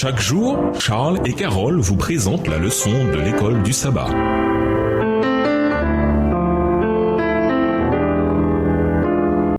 Chaque jour, Charles et Carole vous présentent la leçon de l'école du sabbat.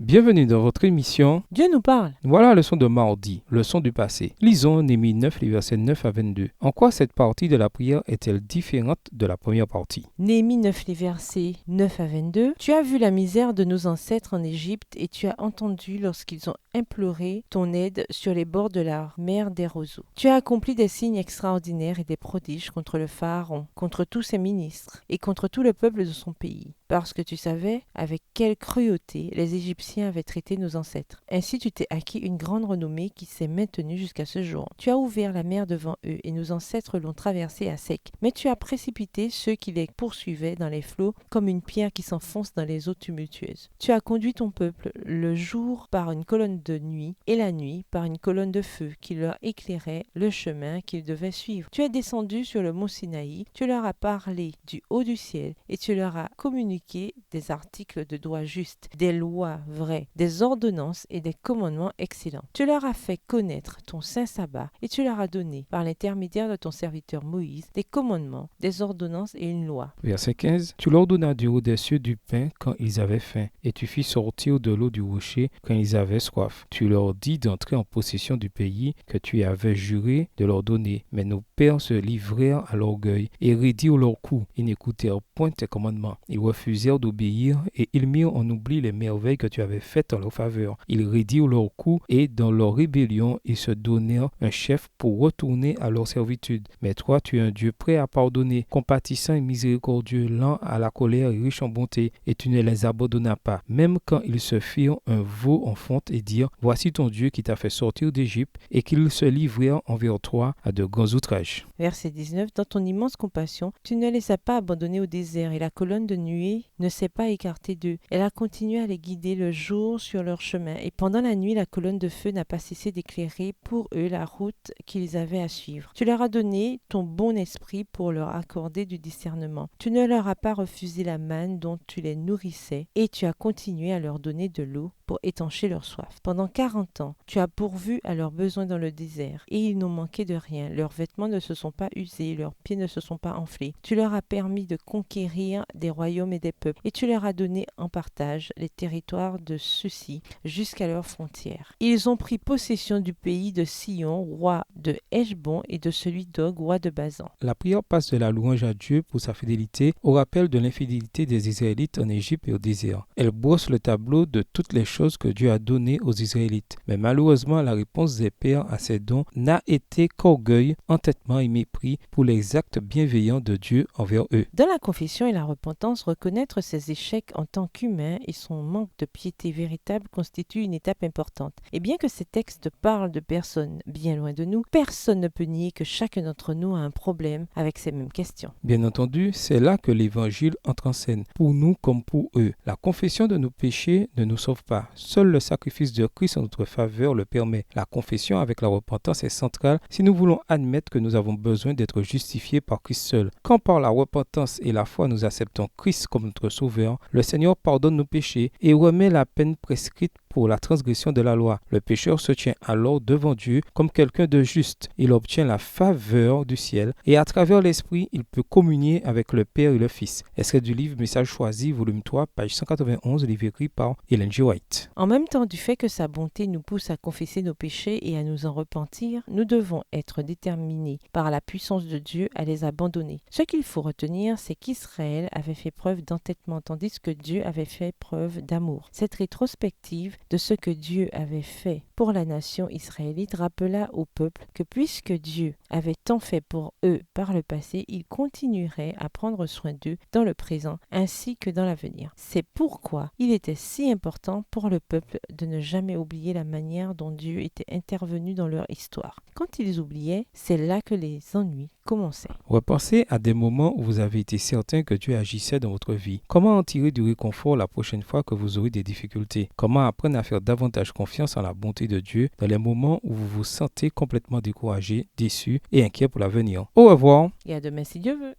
Bienvenue dans votre émission Dieu nous parle. Voilà la leçon de mardi, leçon du passé. Lisons Néhémie 9, les versets 9 à 22. En quoi cette partie de la prière est-elle différente de la première partie? Néhémie 9, les versets 9 à 22. Tu as vu la misère de nos ancêtres en Égypte et tu as entendu lorsqu'ils ont imploré ton aide sur les bords de la mer des roseaux. Tu as accompli des signes extraordinaires et des prodiges contre le Pharaon, contre tous ses ministres et contre tout le peuple de son pays, parce que tu savais avec quelle cruauté les Égyptiens avaient traité nos ancêtres. Ainsi tu t'es acquis une grande renommée qui s'est maintenue jusqu'à ce jour. Tu as ouvert la mer devant eux et nos ancêtres l'ont traversée à sec. Mais tu as précipité ceux qui les poursuivaient dans les flots comme une pierre qui s'enfonce dans les eaux tumultueuses. Tu as conduit ton peuple le jour par une colonne de nuit et la nuit par une colonne de feu qui leur éclairait le chemin qu'ils devaient suivre. Tu es descendu sur le mont Sinaï, tu leur as parlé du haut du ciel et tu leur as communiqué des articles de droit juste, des lois vraies, des ordonnances et des commandements excellents. Tu leur as fait connaître ton saint sabbat et tu leur as donné, par l'intermédiaire de ton serviteur Moïse, des commandements, des ordonnances et une loi. Verset 15. Tu leur donnas du haut des cieux du pain quand ils avaient faim, et tu fis sortir de l'eau du rocher quand ils avaient soif. Tu leur dis d'entrer en possession du pays que tu avais juré de leur donner. Mais nos pères se livrèrent à l'orgueil et raidirent leur cou. Ils n'écoutèrent point tes commandements. Ils refusèrent d'obéir et ils mirent en oubli les merveilles que tu avais faites en leur faveur. Ils raidirent leur cou et dans leur rébellion, ils se donnèrent un chef pour retourner à leur servitude. Mais toi, tu es un Dieu prêt à pardonner, compatissant et miséricordieux, lent à la colère et riche en bonté, et tu ne les abandonnas pas, même quand ils se firent un veau en fonte et dirent, voici ton Dieu qui t'a fait sortir d'Égypte, et qu'ils se livrèrent envers toi à de grands outrages. Verset 19. Dans ton immense compassion, tu ne les as pas abandonnés au désert, et la colonne de nuée ne s'est pas écartée d'eux. Elle a continué à les guider le jour sur leur chemin, et pendant la nuit, la colonne de feu n'a pas cessé d'éclairer pour eux la route qu'ils avaient à suivre. Tu leur as donné ton bon esprit pour leur accorder du discernement. Tu ne leur as pas refusé la manne dont tu les nourrissais, et tu as continué à leur donner de l'eau pour étancher leur soif. Pendant 40 ans, tu as pourvu à leurs besoins dans le désert, et ils n'ont manqué de rien. Leurs vêtements ne se sont pas usés, leurs pieds ne se sont pas enflés. Tu leur as permis de conquérir des royaumes et des peuples, et tu leur as donné en partage les territoires de ceux-ci jusqu'à leurs frontières. Ils ont pris possession du pays de Sion, roi de Heshbon, et de celui d'Og, roi de Basan. La prière passe de la louange à Dieu pour sa fidélité au rappel de l'infidélité des Israélites en Égypte et au désert. Elle brosse le tableau de toutes les choses que Dieu a données aux Israélites. Mais malheureusement, la réponse des pères à ces dons n'a été qu'orgueil, entêtement et mépris pour les actes bienveillants de Dieu envers eux. Dans la confession et la repentance, reconnaître ses échecs en tant qu'humain et son manque de piété véritable constitue une étape importante. Et bien que ces textes parlent de personnes bien loin de nous, personne ne peut nier que chacun d'entre nous a un problème avec ces mêmes questions. Bien entendu, c'est là que l'Évangile entre en scène, pour nous comme pour eux. La confession de nos péchés ne nous sauve pas. Seul le sacrifice de Christ en notre faveur le permet. La confession avec la repentance est centrale si nous voulons admettre que nous avons besoin d'être justifiés par Christ seul. Quand par la repentance et la foi nous acceptons Christ comme notre Sauveur, le Seigneur pardonne nos péchés et remet la peine prescrite pour la transgression de la loi. Le pécheur se tient alors devant Dieu comme quelqu'un de juste. Il obtient la faveur du ciel et à travers l'Esprit, il peut communier avec le Père et le Fils. Extrait du livre Message choisi, volume 3, page 191, livre écrit par Ellen G. White. En même temps, du fait que sa bonté nous pousse à confesser nos péchés et à nous en repentir, nous devons être déterminés par la puissance de Dieu à les abandonner. Ce qu'il faut retenir, c'est qu'Israël avait fait preuve d'entêtement, tandis que Dieu avait fait preuve d'amour. Cette rétrospective de ce que Dieu avait fait pour la nation israélite rappela au peuple que puisque Dieu avait tant fait pour eux par le passé, il continuerait à prendre soin d'eux dans le présent ainsi que dans l'avenir. C'est pourquoi il était si important pour le peuple de ne jamais oublier la manière dont Dieu était intervenu dans leur histoire. Quand ils oubliaient, c'est là que les ennuis commençaient. Repensez à des moments où vous avez été certain que Dieu agissait dans votre vie. Comment en tirer du réconfort la prochaine fois que vous aurez des difficultés? Comment apprendre à faire davantage confiance en la bonté de Dieu dans les moments où vous vous sentez complètement découragé, déçu et inquiet pour l'avenir? Au revoir. Et à demain si Dieu veut.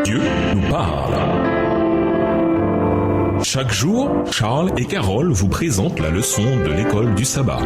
Dieu nous parle. Chaque jour, Charles et Carole vous présentent la leçon de l'école du sabbat.